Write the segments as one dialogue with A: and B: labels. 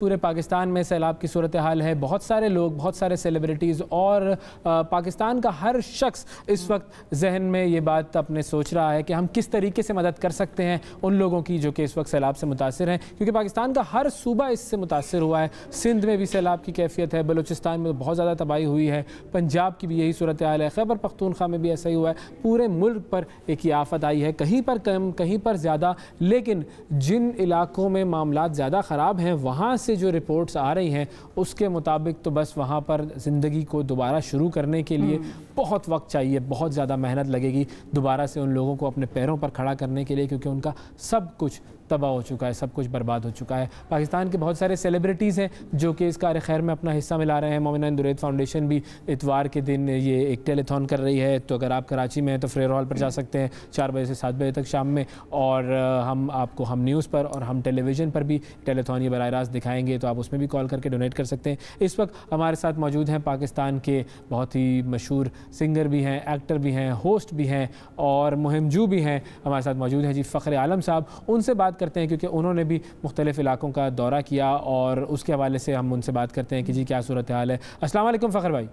A: पूरे पाकिस्तान में सैलाब की सूरत हाल है। बहुत सारे लोग, बहुत सारे सेलिब्रिटीज़ और पाकिस्तान का हर शख्स इस वक्त जहन में ये बात अपने सोच रहा है कि हम किस तरीके से मदद कर सकते हैं उन लोगों की जो कि इस वक्त सैलाब से मुतासिर हैं, क्योंकि पाकिस्तान का हर सूबा इससे मुतासिर हुआ है। सिंध में भी सैलाब की कैफियत है, बलूचिस्तान में बहुत ज़्यादा तबाही हुई है, पंजाब की भी यही सूरत हाल है, खैबर पख्तूनख्वा में भी ऐसा ही हुआ है। पूरे मुल्क पर एक ही आफत आई है, कहीं पर कम कहीं पर ज़्यादा, लेकिन जिन इलाकों में मामलात ज़्यादा ख़राब हैं वहाँ से जो रिपोर्ट्स आ रही हैं उसके मुताबिक तो बस वहाँ पर ज़िंदगी को दोबारा शुरू करने के लिए बहुत वक्त चाहिए, बहुत ज़्यादा मेहनत लगेगी दोबारा से उन लोगों को अपने पैरों पर खड़ा करने के लिए, क्योंकि उनका सब कुछ तबाह हो चुका है, सब कुछ बर्बाद हो चुका है। पाकिस्तान के बहुत सारे सेलिब्रिटीज़ हैं जो कि इस कार खैर में अपना हिस्सा मिला रहे हैं। मोमिना इंदुरैद फाउंडेशन भी इतवार के दिन ये एक टेलीथॉन कर रही है, तो अगर आप कराची में हैं तो फ्रेयर हॉल पर जा सकते हैं 4 बजे से 7 बजे तक शाम में, और हम न्यूज़ पर और हम टेलीविज़न पर भी टेलीथॉन ये बराह रास्त दिखाएंगे, तो आप उसमें भी कॉल करके डोनेट कर सकते हैं। इस वक्त हमारे साथ मौजूद हैं पाकिस्तान के बहुत ही मशहूर सिंगर भी हैं, एक्टर भी हैं, होस्ट भी हैं और मुहिमजू भी हैं। हमारे साथ मौजूद हैं जी फ़ख्र आलम साहब। उनसे बात करते हैं क्योंकि उन्होंने भी मुख्तलिफ़ इलाकों का दौरा किया और उसके हवाले से हम उनसे बात करते हैं कि जी क्या सूरत हाल है। अस्सलाम वालेकुम फ़ख्र भाई।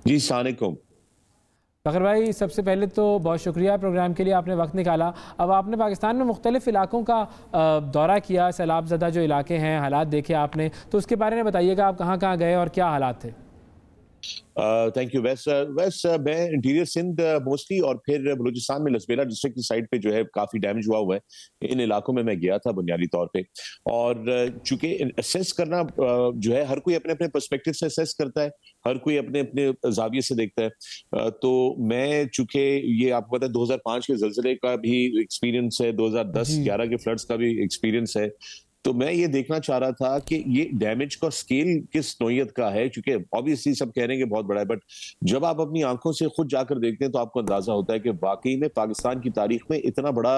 B: जी अस्सलाम वालेकुम।
A: फ़ख्र भाई, सबसे पहले तो बहुत शुक्रिया प्रोग्राम के लिए, आपने वक्त निकाला। अब आपने पाकिस्तान में मुख्तलिफ़ इलाकों का दौरा किया, सैलाब ज़दा जो इलाके हैं, हालात देखे आपने, तो उसके बारे में बताइएगा आप कहाँ कहाँ गए और क्या हालात थे।
B: Thank you. मैं इंटीरियर सिंध मोस्टली और फिर बलूचिस्तान में लसबेला डिस्ट्रिक्ट की साइड पे जो है काफी डैमेज हुआ है। इन इलाकों में मैं गया था बुनियादी तौर पे, और चूंकि असेस करना जो है हर कोई अपने अपने पर्सपेक्टिव से असेस करता है, हर कोई अपने अपने जाविये से देखता है। तो मैं चूंकि ये आपको पता है 2005 के जल्जले का भी एक्सपीरियंस है, 2010-11 के फ्लड्स का भी एक्सपीरियंस है, तो मैं ये देखना चाह रहा था कि ये डैमेज का स्केल किस नौयत का है, क्योंकि ऑब्वियसली सब कह रहे हैं कि बहुत बड़ा है, बट जब आप अपनी आंखों से खुद जाकर देखते हैं तो आपको अंदाजा होता है कि वाकई में पाकिस्तान की तारीख में इतना बड़ा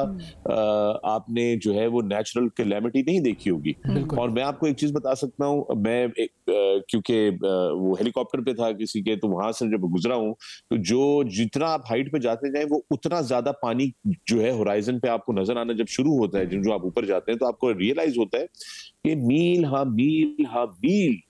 B: आपने जो है वो नेचुरल कैलेमिटी नहीं देखी होगी। और मैं आपको एक चीज बता सकता हूँ, मैं क्योंकि वो हेलीकॉप्टर पे था किसी के, तो वहां से जब गुजरा हूँ तो जितना आप हाइट पे जाते जाए वो उतना ज्यादा पानी जो है होराइजन पे आपको नजर आना जब शुरू होता है, जो आप ऊपर जाते हैं तो आपको रियलाइज होता है कि मील हाँ मील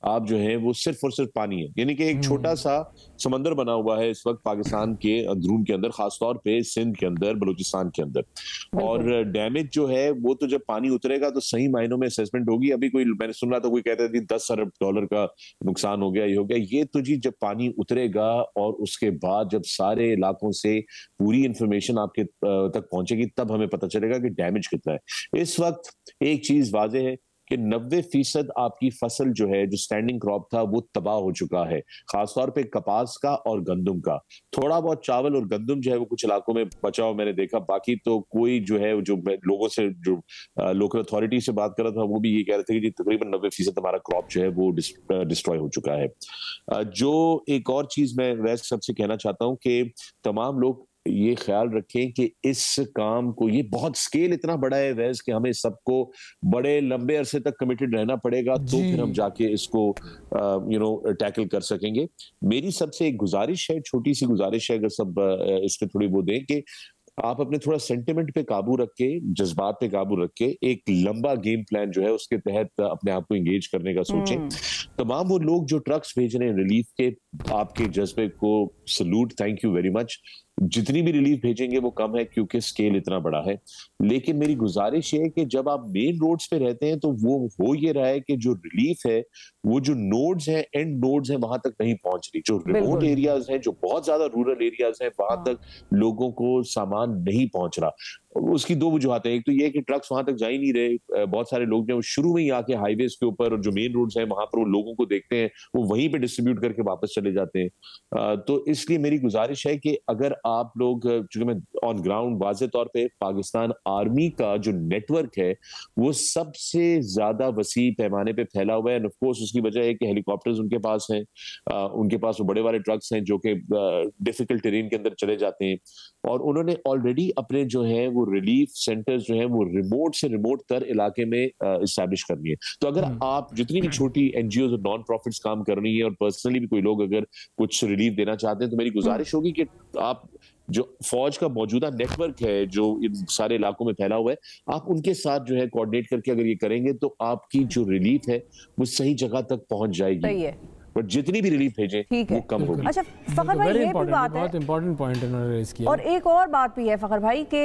B: आप जो है वो सिर्फ और सिर्फ पानी है। यानी कि एक छोटा सा समंदर बना हुआ है इस वक्त पाकिस्तान के अंदरून के अंदर, खासतौर पे सिंध के अंदर, बलूचिस्तान के अंदर। और डैमेज जो है वो तो जब पानी उतरेगा तो सही मायनों में असेसमेंट होगी। अभी कोई मैंने सुन रहा था, कोई कहता था 10 अरब डॉलर का नुकसान हो गया, ये हो गया। ये तो जी जब पानी उतरेगा और उसके बाद जब सारे इलाकों से पूरी इंफॉर्मेशन आपके तक पहुंचेगी तब हमें पता चलेगा कि डैमेज कितना है। इस वक्त एक चीज वाज़ेह है कि 90% आपकी फसल जो है, जो स्टैंडिंग क्रॉप था, वो तबाह हो चुका है, खासतौर पे कपास का और गंदम का। थोड़ा बहुत चावल और गंदम जो है वो कुछ इलाकों में बचा हुआ मैंने देखा, बाकी तो कोई जो है, जो लोगों से, जो लोकल अथॉरिटी से बात कर रहा था, वो भी ये कह रहे थे कि तकरीबन 90% हमारा क्रॉप जो है वो डिस्ट्रॉय हो चुका है। जो एक और चीज मैं वैसे सबसे कहना चाहता हूँ कि तमाम लोग ये ख्याल रखें कि इस काम को, ये बहुत स्केल इतना बड़ा है वैसे कि हमें सबको बड़े लंबे अरसे तक कमिटेड रहना पड़ेगा, तो फिर हम जाके इसको टैकल कर सकेंगे। मेरी सबसे एक गुजारिश है, छोटी सी गुजारिश है, अगर सब इस पे थोड़ी वो दें, कि आप अपने थोड़ा सेंटिमेंट पे काबू रख के, जज्बात पे काबू रख के एक लंबा गेम प्लान जो है उसके तहत अपने आप को एंगेज करने का सोचें। तमाम वो लोग जो ट्रक्स भेज रहे हैं रिलीफ के, आपके जज्बे को salute, thank you very much. जितनी भी रिलीफ भेजेंगे वो कम है क्योंकि स्केल इतना बड़ा है, लेकिन मेरी गुजारिश है कि जब आप मेन रोड्स पे रहते हैं तो वो हो ये रहा है कि जो रिलीफ है वो जो नोड्स हैं, एंड नोड्स हैं, वहां तक नहीं पहुंच रही। जो रिमोट एरियाज हैं, जो बहुत ज्यादा रूरल एरियाज हैं, वहां तक लोगों को सामान नहीं पहुंच रहा। उसकी दो वजूहत है, एक तो ये कि ट्रक्स वहां तक जा ही नहीं रहे। बहुत सारे लोग जो शुरू में ही आके हाईवेज के ऊपर और जो मेन रोड्स हैं वहां पर वो लोगों को देखते हैं, वो वहीं पे डिस्ट्रीब्यूट करके वापस चले जाते हैं। तो इसलिए मेरी गुजारिश है कि अगर आप लोग, चूंकि मैं ऑन ग्राउंड वाज़े तौर पे पाकिस्तान आर्मी का जो नेटवर्क है वो सबसे ज्यादा वसी पैमाने पे फैला हुआ है। ऑफ कोर्स उसकी वजह है कि हेलीकॉप्टर्स उनके पास हैं, उनके पास वो बड़े वाले ट्रक्स हैं जो कि डिफिकल्ट टेरेन के अंदर चले जाते हैं, और उन्होंने ऑलरेडी अपने जो है वो रिलीफ सेंटर्स जो है वो रिमोट से रिमोट तर इलाके में इस्टेब्लिश करनी है। तो अगर आप जितनी भी छोटी एनजीओ और नॉन प्रॉफिट्स काम कर रही है और पर्सनली भी कोई लोग अगर कुछ रिलीफ देना चाहते हैं, तो मेरी गुजारिश होगी कि आप जो फौज का मौजूदा नेटवर्क है जो इन सारे इलाकों में फैला हुआ है, आप उनके साथ जो है कोऑर्डिनेट करके अगर ये करेंगे तो आपकी जो रिलीफ है वो सही जगह तक पहुंच जाएगी।
C: सही है।
B: बट जितनी भी रिलीफ भेजें वो कम होगी।
C: अच्छा फखर भाई, ये भी बात है,
A: बहुत इंपॉर्टेंट पॉइंट इन्होंने रेज किया।
C: और एक और बात भी है फखर भाई कि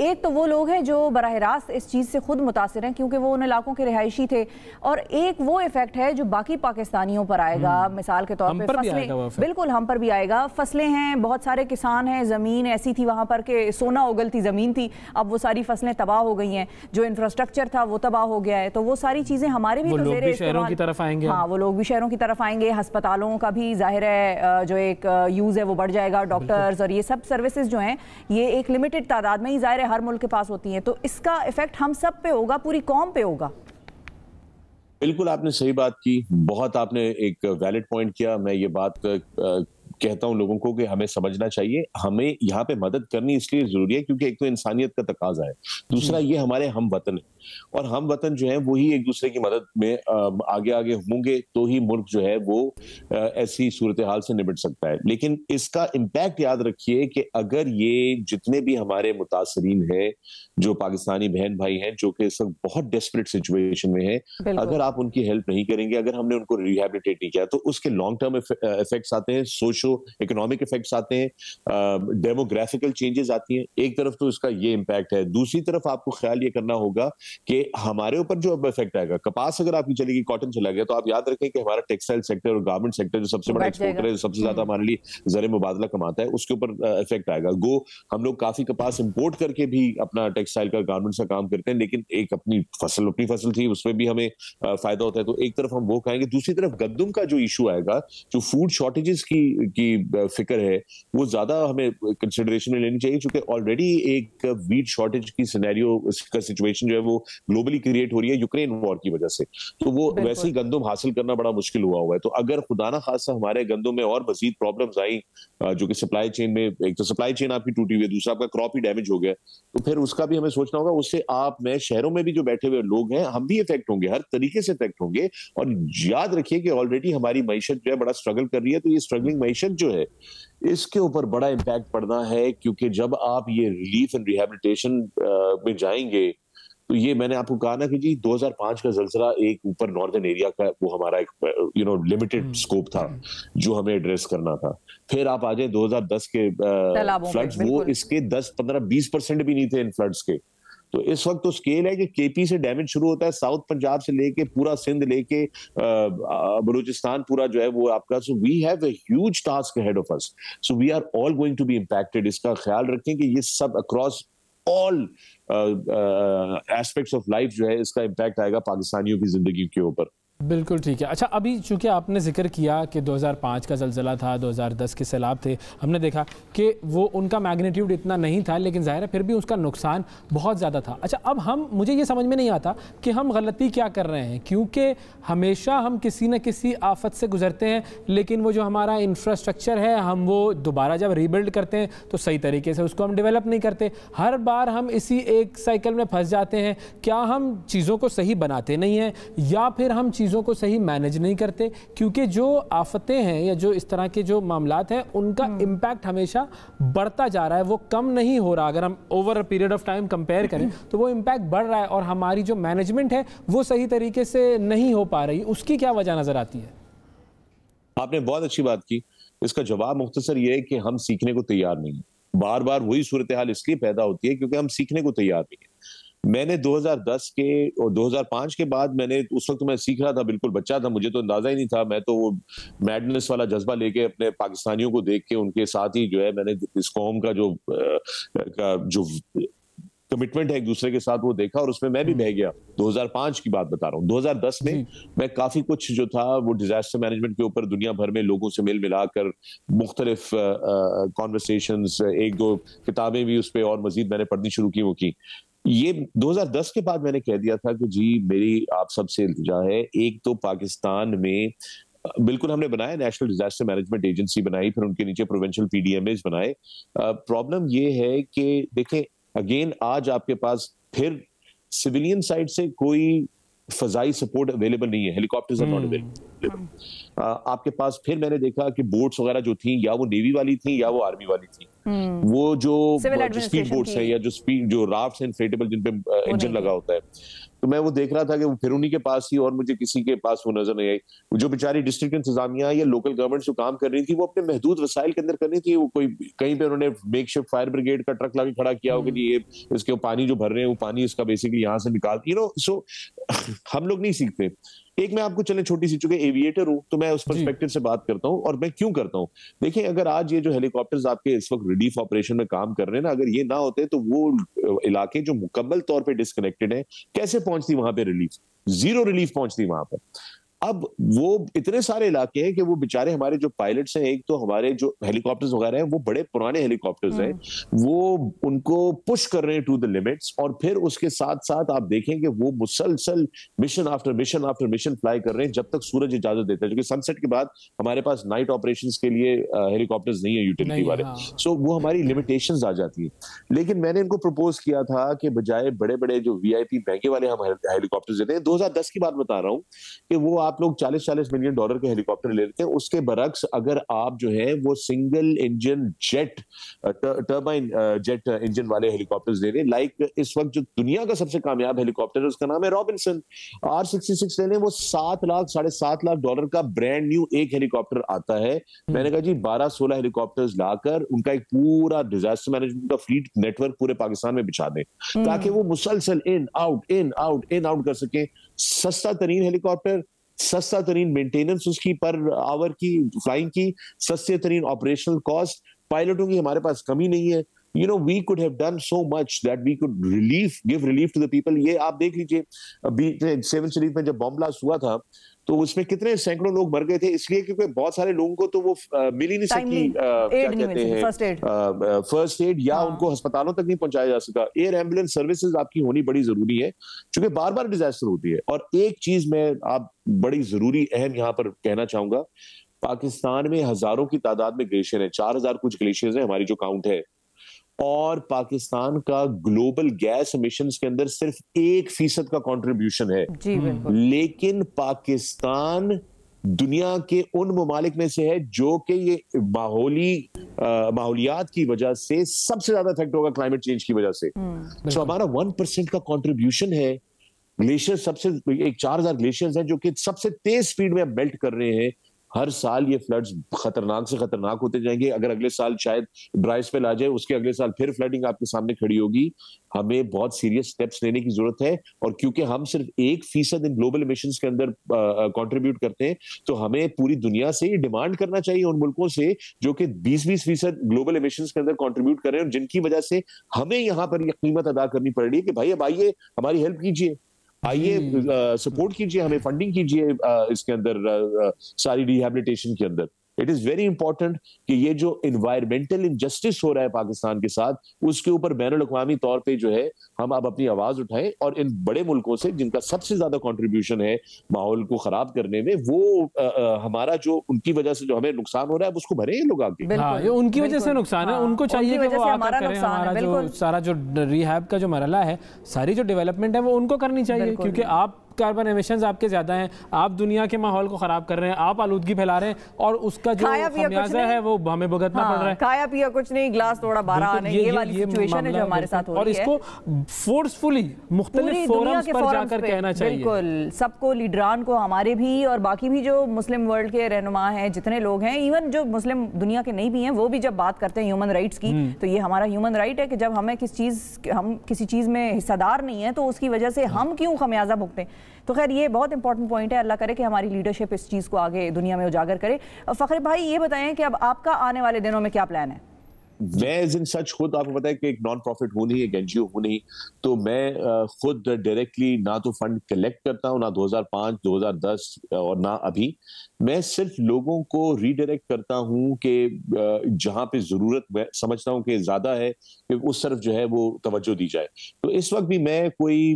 C: एक तो वो लोग हैं जो बराह रास्त इस चीज़ से खुद मुतासिर हैं क्योंकि वो उन इलाकों के रिहायशी थे, और एक वो इफेक्ट है जो बाकी पाकिस्तानियों पर आएगा। मिसाल के तौर पर फसलें, बिल्कुल हम पर भी आएगा। फसलें हैं, बहुत सारे किसान हैं, ज़मीन ऐसी थी वहाँ पर कि सोना उगलती ज़मीन थी, अब वो सारी फसलें तबाह हो गई हैं, जो इंफ्रास्ट्रक्चर था वो तबाह हो गया है। तो वो सारी चीज़ें हमारे भी
A: शहरों की तरफ आएंगे।
C: हाँ, वो लोग भी शहरों की तरफ आएंगे। अस्पतालों का भी जाहिर है जो एक यूज है वो बढ़ जाएगा, डॉक्टर्स और ये सब सर्विसेज जो हैं ये एक लिमिटेड तादाद में ही जाहिर है हर मुल्क के पास होती हैं, तो इसका इफेक्ट हम सब पे होगा, पूरी कौम पे होगा।
B: बिल्कुल आपने सही बात की, बहुत आपने एक वैलिड पॉइंट किया। मैं ये बात कहता हूं लोगों को कि हमें समझना चाहिए, हमें यहाँ पे मदद करनी इसलिए जरूरी है क्योंकि एक तो इंसानियत का तकाजा है, दूसरा ये हमारे हम वतन है, और हम वतन जो है वही एक दूसरे की मदद में आगे आगे होंगे तो ही मुल्क जो है वो ऐसी सूरत हाल से निपट सकता है। लेकिन इसका इम्पैक्ट याद रखिए कि अगर ये जितने भी हमारे मुतासरीन हैं, जो पाकिस्तानी बहन भाई हैं जो कि इस वक्त बहुत डेस्परेट सिचुएशन में हैं, अगर आप उनकी हेल्प नहीं करेंगे, अगर हमने उनको रिहैबिलिटेट नहीं किया, तो उसके लॉन्ग टर्म इफेक्ट्स आते हैं, सोशो इकोनॉमिक इफेक्ट्स आते हैं, डेमोग्राफिकल चेंजेस आती हैं। एक तरफ तो इसका ये इम्पैक्ट है, दूसरी तरफ आपको ख्याल ये करना होगा कि हमारे ऊपर जो अब इफेक्ट आएगा, कपास अगर आपकी चलेगी, कॉटन चला गया, तो आप याद रखें कि हमारा टेक्सटाइल सेक्टर और गारमेंट सेक्टर जो सबसे बड़ा एक्सपोर्टर है, सबसे ज्यादा हमारे लिए ज़र मुबादला कमाता है, उसके ऊपर इफेक्ट आएगा। गो हम लोग काफी कपास इंपोर्ट करके भी अपना टेक्सटाइल का, गारमेंट्स का काम करते हैं, लेकिन एक अपनी फसल थी उसमें भी हमें फायदा होता है, तो एक तरफ हम वो खाएंगे, दूसरी तरफ गंदम का जो इशू आएगा, जो फूड शॉर्टेजेस की फिक्र है, वो ज्यादा हमें कंसिडरेशन में लेनी चाहिए, क्योंकि ऑलरेडी एक वीट शॉर्टेज की सिनेरियो का सिचुएशन जो है वो ग्लोबली क्रिएट हो रही है यूक्रेन वॉर की वजह से, तो वो वैसे ही गंदम हासिल करना बड़ा मुश्किल हुआ है। तो अगर खुदा ना खासा हमारे गंदम में और मजीद प्रॉब्लम्स आई, जो कि सप्लाई चेन में, एक तो सप्लाई चेन आपकी टूटी हुई है, दूसरा आपका क्रॉप ही डैमेज हो गया, तो फिर उसका भी हमें सोचना होगा। उससे आप, मैं, शहरों में भी जो बैठे हुए लोग हैं, हम भी इफेक्ट होंगे, हर तरीके से इफेक्ट होंगे। और याद रखिए कि ऑलरेडी हमारी मईशत जो है बड़ा स्ट्रगल कर रही है, तो ये स्ट्रगलिंग मईशत जो है इसके ऊपर बड़ा इम्पैक्ट पड़ना है, क्योंकि जब आप ये रिलीफ एंड रिहैबिलिटेशन में जाएंगे, तो ये मैंने आपको कहा ना कि जी 2005 का जलजला एक ऊपर नॉर्दर्न एरिया का वो हमारा एक लिमिटेड स्कोप था जो हमें एड्रेस करना था। फिर आप आ जाए 2010 के फ्लड्स, वो इसके 10-15-20% भी नहीं थे इन फ्लड्स के। तो इस वक्त तो स्केल है कि केपी से डैमेज शुरू होता है, साउथ पंजाब से लेके पूरा सिंध लेके बलूचिस्तान पूरा जो है वो आपका, so we have a huge task ahead of us, so we are all going to be impacted. इसका ख्याल रखें कि ये सब across all aspects of life जो है इसका इम्पैक्ट आएगा पाकिस्तानियों की जिंदगी के ऊपर।
A: बिल्कुल ठीक है। अच्छा, अभी चूंकि आपने जिक्र किया कि 2005 का ज़लज़ला था, 2010 के सैलाब थे, हमने देखा कि वो उनका मैग्नीट्यूड इतना नहीं था, लेकिन ज़ाहिर है फिर भी उसका नुकसान बहुत ज़्यादा था। अच्छा, अब मुझे ये समझ में नहीं आता कि हम गलती क्या कर रहे हैं, क्योंकि हमेशा हम किसी न किसी आफत से गुजरते हैं, लेकिन वो जो हमारा इंफ्रास्ट्रक्चर है, हम वो दोबारा जब रीबिल्ड करते हैं तो सही तरीके से उसको हम डेवलप नहीं करते। हर बार हम इसी एक साइकिल में फंस जाते हैं। क्या हम चीज़ों को सही बनाते नहीं हैं, या फिर हम चीज़ों को सही मैनेज नहीं करते? क्योंकि जो आफतें हैं या जो इस तरह के जो मामलात हैं, उनका इम्पैक्ट हमेशा बढ़ता जा रहा है, वो कम नहीं हो रहा। अगर हम over a period of time compare करें तो वो इम्पैक्ट बढ़ रहा है, और हमारी जो मैनेजमेंट है वो सही तरीके से नहीं हो पा रही। उसकी क्या वजह नजर आती है?
B: आपने बहुत अच्छी बात की। इसका जवाब मुख्तसर ये है कि हम सीखने को तैयार नहीं है। बार बार वही सूरत हाल इसलिए पैदा होती है क्योंकि हम सीखने को तैयार नहीं है। मैंने 2010 के और 2005 के बाद, मैंने उस वक्त मैं सीख रहा था, बिल्कुल बच्चा था, मुझे तो अंदाजा ही नहीं था। मैं तो वो मैडनेस वाला जज्बा लेके अपने पाकिस्तानियों को देख के उनके साथ ही जो है मैंने इस कौम का जो कमिटमेंट है एक दूसरे के साथ वो देखा, और उसमें मैं भी बह गया। 2005 की बात बता रहा हूँ। 2010 में मैं काफी कुछ जो था वो डिजास्टर मैनेजमेंट के ऊपर दुनिया भर में लोगों से मिल मिलाकर मुख्तलिफ कॉन्वर्सेशंस, एक दो किताबें भी उस पर और मजीद मैंने पढ़नी शुरू की, वो की। ये 2010 के बाद मैंने कह दिया था कि जी मेरी आप सबसे इल्तिजा है, एक तो पाकिस्तान में बिल्कुल हमने बनाया, नेशनल डिजास्टर मैनेजमेंट एजेंसी बनाई, फिर उनके नीचे प्रोविंशियल पीडीएमएस बनाए। प्रॉब्लम ये है कि देखें, अगेन आज आपके पास फिर सिविलियन साइड से कोई फजाई सपोर्ट अवेलेबल नहीं है, हेलीकॉप्टर्स आर नॉट अवेलेबल। आपके पास फिर मैंने देखा कि बोट्स वगैरह जो थी, या वो नेवी वाली थी या वो आर्मी वाली थी, वो जो स्पीड बोट्स है या जो राफ्ट्स हैं इन्फ्लेटेबल जिन पे इंजन लगा होता है, तो मैं वो देख रहा था कि वो फिर उन्हीं के पास थी और मुझे किसी के पास वो नजर नहीं आई। जो बेचारी डिस्ट्रिक्ट इंतजामिया या लोकल गवर्नमेंट जो काम कर रही थी, वो अपने महदूद वसाइल के अंदर कर रही थी। वो कोई कहीं पे उन्होंने मेकशिफ्ट फायर ब्रिगेड का ट्रक लाके खड़ा किया हो कि ये इसके पानी जो भर रहे हैं वो पानी इसका बेसिकली यहाँ से निकाल, सो हम लोग नहीं सीखते। एक मैं आपको चले छोटी सी, चूंकि एविएटर हूं तो मैं उस पर्सपेक्टिव से बात करता हूं, और मैं क्यों करता हूं। देखिए, अगर आज ये जो हेलीकॉप्टर्स आपके इस वक्त रिलीफ ऑपरेशन में काम कर रहे हैं ना, अगर ये ना होते तो वो इलाके जो मुकम्मल तौर पे डिस्कनेक्टेड है, कैसे पहुंचती वहां पे रिलीफ? जीरो रिलीफ पहुंचती वहां पर। अब वो इतने सारे इलाके हैं कि वो बेचारे हमारे जो पायलट्स हैं, एक तो हमारे जो हेलीकॉप्टर्स वगैरह हैं वो बड़े पुराने हेलीकॉप्टर्स हैं, वो उनको पुश कर रहे हैं टू द लिमिट्स, और फिर उसके साथ साथ आप देखें कि वो मुसलसल mission after mission after mission fly कर रहे हैं जब तक सूरज इजाजत देता है, क्योंकि सनसेट के बाद हमारे पास नाइट ऑपरेशंस के लिए हेलीकॉप्टर्स नहीं है यूटिलिटी वाले, सो वो हमारी लिमिटेशंस आ जाती है। लेकिन मैंने इनको प्रपोज किया था कि बजाय बड़े बड़े जो वीआईपी महंगे वाले हम हेलीकॉप्टर्स देते हैं, 2010 की बात बता रहा हूँ, कि वो आप लोग $40-40 मिलियन के हेलीकॉप्टर ले लेते हैं, उसके बरक्स अगर आप जो है वो single engine jet turbine jet engine वाले हेलीकॉप्टर्स ले रहे हैं, लाइक इस वक्त जो दुनिया का सबसे कामयाब हेलीकॉप्टर है उसका नाम है रॉबिन्सन R66 ले लें, वो $7 लाख $7.5 लाख का ब्रांड न्यू एक हेलीकॉप्टर आता है। मैंने कहा जी 12-16 हेलीकॉप्टर्स लाकर उनका एक पूरा डिजास्टर मैनेजमेंट का फ्लीट नेटवर्क पूरे पाकिस्तान में बिछा दें, ताकि वो मुसलसल इन आउट कर सके। सस्ता तरीन हेलीकॉप्टर, सस्ता तरीन मेंटेनेंस उसकी पर आवर की फ्लाइंग की, सस्ते तरीन ऑपरेशनल कॉस्ट, पायलटों की हमारे पास कमी नहीं है। we could have done so much that we could give relief to the people। ये आप देख लीजिए, अभी 7 शरीफ में जब बॉम्ब ब्लास्ट हुआ था तो उसमें कितने सैकड़ों लोग मर गए थे, इसलिए क्योंकि बहुत सारे लोगों को तो वो मिल ही नहीं सकी, क्या कहते हैं, फर्स्ट एड, या उनको अस्पतालों तक नहीं पहुंचाया जा सका। एयर एम्बुलेंस सर्विसेज आपकी होनी बड़ी जरूरी है, क्योंकि बार बार डिजास्टर होती है। और एक चीज मैं आप बड़ी जरूरी अहम यहाँ पर कहना चाहूंगा, पाकिस्तान में हजारों की तादाद में ग्लेशियर है, 4000 कुछ ग्लेशियर्स है हमारी जो काउंट है, और पाकिस्तान का ग्लोबल गैस एमिशंस के अंदर सिर्फ 1% का कंट्रीब्यूशन है।
C: जी बिल्कुल।
B: लेकिन पाकिस्तान दुनिया के उन ममालिक में से है जो कि ये माहौलियात की वजह से सबसे ज्यादा इफेक्ट होगा क्लाइमेट चेंज की वजह से। तो हमारा 1% का कंट्रीब्यूशन है। ग्लेशियर सबसे, एक 4000 ग्लेशियर्स हैं जो कि सबसे तेज स्पीड में मेल्ट कर रहे हैं। हर साल ये फ्लड्स खतरनाक से खतरनाक होते जाएंगे। अगर अगले साल शायद ड्राई स्पेल आ जाए, उसके अगले साल फिर फ्लडिंग आपके सामने खड़ी होगी। हमें बहुत सीरियस स्टेप्स लेने की जरूरत है, और क्योंकि हम सिर्फ 1% इन ग्लोबल एमिशंस के अंदर कंट्रीब्यूट करते हैं, तो हमें पूरी दुनिया से ये डिमांड करना चाहिए उन मुल्कों से जो कि 20-20% ग्लोबल एमिशंस के अंदर कंट्रीब्यूट कर रहे हैं, और जिनकी वजह से हमें यहाँ पर यह कीमत अदा करनी पड़ रही है कि भाई अब आइए हमारी हेल्प कीजिए, आइए सपोर्ट कीजिए, हमें फंडिंग कीजिए इसके अंदर सारी रिहैबिलिटेशन के अंदर। इट इज वेरी इंपॉर्टेंट कि ये जो इन्वायरमेंटल इनजस्टिस हो रहा है पाकिस्तान के साथ, उसके ऊपर बैनुल-अक़वामी तौर पे जो है हम अब अपनी आवाज उठाएं, और इन बड़े मुल्कों से जिनका सबसे ज्यादा कंट्रीब्यूशन है माहौल को खराब करने में, वो हमारा जो उनकी वजह से जो हमें नुकसान हो रहा है उसको भरे ये लोग आगे।
A: हाँ, ये उनकी वजह से नुकसान है, उनको चाहिए कि वो आकर करें। हमारा जो सारा जो रिहैब का जो मरहला है, सारी जो डेवलपमेंट है वो उनको करनी चाहिए, क्योंकि आप कार्बन एमिशंस आपके ज्यादा हैं, आप दुनिया के माहौल को खराब कर रहे हैं, आप आलूदगी फैला रहे हैं, और उसका जो खमियाजा है वो हमें भुगतना पड़ रहा है।
C: खाया पिया कुछ नहीं, ग्लास थोड़ा बारह आने, ये वाली सिचुएशन है जो हमारे साथ हो रही है।
A: और इसको फोर्सफुली मुख्तलिफ फोरम्स पर जाकर कहना चाहिए।
C: बिल्कुल, सबको, लीडरान को, हमारे भी और बाकी भी जो मुस्लिम वर्ल्ड के रहनुमा हैं, जितने लोग हैं, इवन जो मुस्लिम दुनिया के नहीं भी हैं, वो भी जब बात करते हैं ह्यूमन राइट्स की, तो ये हमारा ह्यूमन राइट है कि जब हमें हम किसी चीज में हिस्सेदार नहीं है तो उसकी वजह से हम क्यों खमियाजा भुगतें। तो खैर ये बहुत इंपॉर्टेंट पॉइंट है, अल्लाह करे कि हमारी लीडरशिप इस चीज़ को आगे दुनिया में उजागर करे। फ़खर भाई ये बताएं कि अब आपका आने वाले दिनों में क्या प्लान है?
B: मैं इस दिन सच खुद आपको पता है कि एक नॉन प्रॉफिट हूँ नहीं, एक एनजीओ हूँ नहीं, तो मैं खुद डायरेक्टली ना तो फंड कलेक्ट करता हूँ, ना 2005, 2010 और ना अभी। मैं सिर्फ लोगों को रीडायरेक्ट करता हूँ कि जहाँ पे जरूरत मैं समझता हूँ कि ज्यादा है कि उस तरफ जो है वो तवज्जो दी जाए। तो इस वक्त भी मैं कोई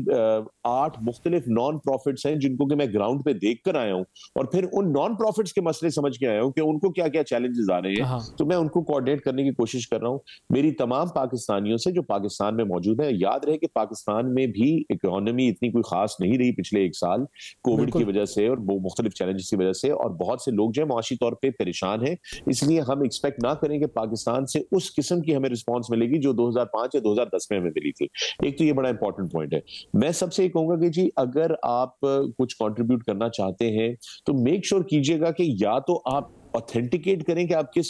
B: 8 मुख्तलिफ नॉन प्रॉफिट्स हैं जिनको कि मैं ग्राउंड पे देख कर आया हूँ, और फिर उन नॉन प्रॉफिट्स के मसले समझ के आया हूँ कि उनको क्या क्या चैलेंजेस आ रहे हैं, तो मैं उनको कोऑर्डिनेट करने की कोशिश कर कर रहा हूँ मेरी तमाम पाकिस्तानियों से जो पाकिस्तान में मौजूद है। याद रहे कि पाकिस्तान में भी इकोनॉमी इतनी कोई खास नहीं रही पिछले एक साल, कोविड की वजह से और मुख्तलिफ चैलेंजेस की वजह से, और बहुत से लोग जो है माशी तौर पर परेशान हैं। इसलिए हम एक्सपेक्ट ना करें कि पाकिस्तान से उस किस्म की हमें रिस्पॉन्स मिलेगी जो 2005 या 2010 में हमें मिली थी। एक तो ये बड़ा इंपॉर्टेंट पॉइंट है। मैं सबसे ये कहूंगा कि जी अगर आप कुछ कंट्रीब्यूट करना चाहते हैं तो मेक श्योर कीजिएगा कि या तो आप ऑथेंटिकेट करें कि आप किस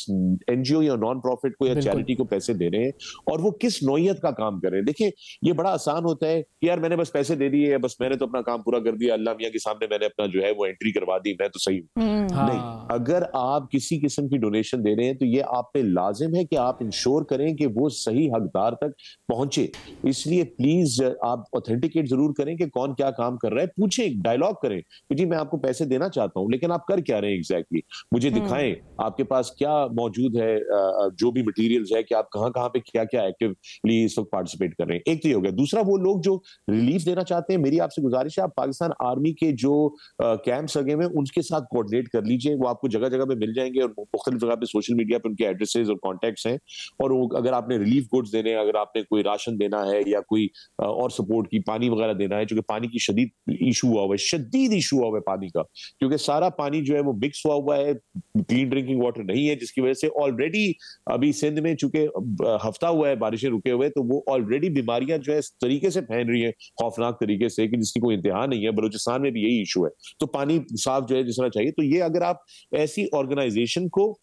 B: एनजीओ या नॉन प्रॉफिट को या चैरिटी को पैसे दे रहे हैं और वो किस नौयत का काम कर रहे हैं। देखिए ये बड़ा आसान होता है कि यार मैंने बस पैसे दे दिए, बस मैंने तो अपना काम पूरा कर दिया, अल्लाह मियां के सामने मैंने अपना जो है वो एंट्री करवा दी, मैं तो सही हूं। नहीं, अगर आप किसी किस्म की डोनेशन दे रहे हैं तो ये आप पे लाजिम है कि आप इंश्योर करें कि वो सही हकदार तक पहुंचे। इसलिए प्लीज आप ऑथेंटिकेट जरूर करें कि कौन क्या काम कर रहा है, पूछें, डायलॉग करें कि जी मैं आपको पैसे देना चाहता हूं लेकिन आप कर क्या रहे हैं एग्जैक्टली, मुझे दिखाएं आपके पास क्या मौजूद है, जो भी मटेरियल्स है कि आप कहां पे क्या क्या एक्टिवली इस वक्त पार्टिसिपेट कर रहे हैं। एक तो ये हो गया। दूसरा, वो लोग जो रिलीफ देना चाहते हैं, मेरी आपसे गुजारिश है आप पाकिस्तान आर्मी के जो कैंप्स लगे हुए हैं उनके साथ कोऑर्डिनेट कर लीजिए, वो आपको जगह जगह पे मिल जाएंगे और मुख्तलिफ जगह पे सोशल मीडिया पे उनके एड्रेसेस और कॉन्टेक्ट्स हैं। और अगर आपने रिलीफ गुड्स देने हैं, अगर आपने कोई राशन देना है या कोई और सपोर्ट की पानी वगैरह देना है, क्योंकि पानी की शदीद इशू हुआ हुआ है, शदीद इशू हुआ हुआ है पानी का, क्योंकि सारा पानी जो है वो मिक्स हुआ है, क्लीन ड्रिंकिंग वाटर नहीं है, जिसकी वजह से ऑलरेडी अभी सिंध में चूंकि हफ्ता हुआ है बारिशें रुके हुए, तो वो ऑलरेडी बीमारियां जो है इस तरीके से फैल रही है खौफनाक तरीके से कि जिसकी कोई इंतहा नहीं है। बलूचिस्तान में भी यही इशू है, तो पानी साफ जो है जिस तरह चाहिए। तो ये अगर आप ऐसी ऑर्गेनाइजेशन को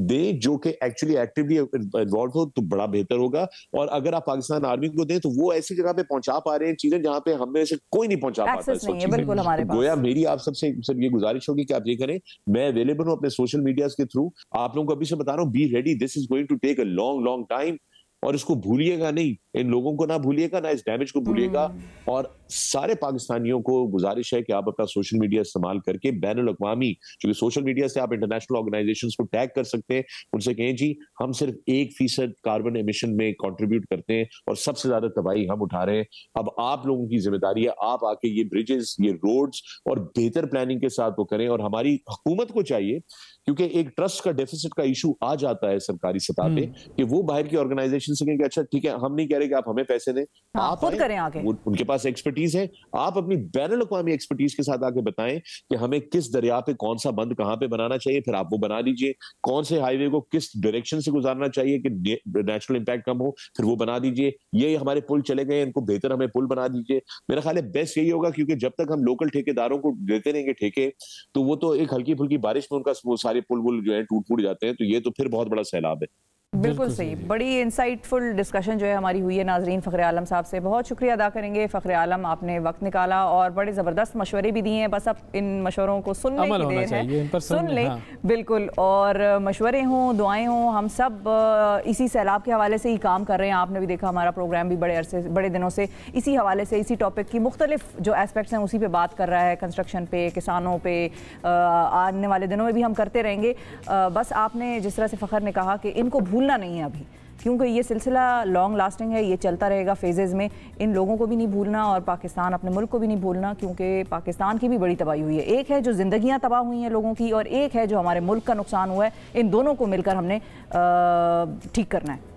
B: दे जो कि एक्चुअली एक्टिवली इन्वॉल्व हो तो बड़ा बेहतर होगा। और अगर आप पाकिस्तान आर्मी को दें तो वो ऐसी जगह पे पहुंचा पा रहे हैं चीजें जहां पे हमें से कोई नहीं पहुंचा पाता है।
C: बिल्कुल हमारे पास।
B: गोया मेरी आप सबसे ये गुजारिश होगी कि आप ये करें, मैं अवेलेबल हूं अपने सोशल मीडिया के थ्रू, आप लोगों को अभी से बता रहा हूं, be ready, this is going to take a long long time. और इसको भूलिएगा नहीं, इन लोगों को ना भूलिएगा, ना इस डैमेज को भूलिएगा। और सारे पाकिस्तानियों को गुजारिश है कि आप अपना सोशल मीडिया इस्तेमाल करके बैनुल अक़वामी, क्योंकि सोशल मीडिया से आप इंटरनेशनल ऑर्गेनाइजेशंस को टैग कर सकते हैं, उनसे कहें जी हम सिर्फ 1% कार्बन एमिशन में कंट्रीब्यूट करते हैं और सबसे ज्यादा तबाही हम उठा रहे हैं। अब आप लोगों की जिम्मेदारी है, आप आके ये ब्रिजेस, ये रोड्स और बेहतर प्लानिंग के साथ वो करें। और हमारी हुकूमत को चाहिए, क्योंकि एक ट्रस्ट का डेफिसिट का इशू आ जाता है सरकारी सतह पे, कि वो बाहर की ऑर्गेनाइजेशन से कहेंगे अच्छा ठीक है, हम नहीं कह रहे कि आप हमें पैसे दें, आप
C: खुद करें आगे,
B: उनके पास एक्सपर्टीज है, आप अपनी बैनुल अक़वामी एक्सपर्टीज के साथ आके बताएं कि हमें किस दरिया पे कौन सा बंद कहां पे बनाना चाहिए, फिर आप वो बना दीजिए। कौन से हाईवे को किस डायरेक्शन से गुजारना चाहिए कि नेचुरल इंपैक्ट कम हो, फिर वो बना दीजिए। ये हमारे पुल चले गए, इनको बेहतर हमें पुल बना दीजिए। मेरा ख्याल है बेस्ट यही होगा, क्योंकि जब तक हम लोकल ठेकेदारों को देते रहेंगे ठेके, तो वो तो एक हल्की फुल्की बारिश में उनका वो सारे पुल जो है टूट फूट जाते हैं, तो ये तो फिर बहुत बड़ा सैलाब है।
C: बिल्कुल सही। बड़ी इंसाइटफुल डिस्कशन जो है हमारी हुई है नाजरीन। फ़खर आलम साहब से बहुत शुक्रिया अदा करेंगे। फ़खर आलम, आपने वक्त निकाला और बड़े ज़बरदस्त मशवरे भी दिए हैं, बस अब इन मशवरों को सुनने की देर है, सुन लें। हाँ। बिल्कुल, और मशवरे हों, दुआएं हों, हम सब इसी सैलाब के हवाले से ही काम कर रहे हैं। आपने भी देखा हमारा प्रोग्राम भी बड़े दिनों से इसी हवाले से, इसी टॉपिक की मुख्तलिफ जो एस्पेक्ट्स हैं उसी पर बात कर रहा है, कंस्ट्रक्शन पे, किसानों पे, आने वाले दिनों में भी हम करते रहेंगे। बस आपने जिस तरह से फ़खर ने कहा कि इनको भूलना नहीं है अभी, क्योंकि ये सिलसिला लॉन्ग लास्टिंग है, ये चलता रहेगा फेजेस में। इन लोगों को भी नहीं भूलना और पाकिस्तान अपने मुल्क को भी नहीं भूलना, क्योंकि पाकिस्तान की भी बड़ी तबाही हुई है। एक है जो ज़िंदगियां तबाह हुई हैं लोगों की, और एक है जो हमारे मुल्क का नुकसान हुआ है। इन दोनों को मिलकर हमने ठीक करना है।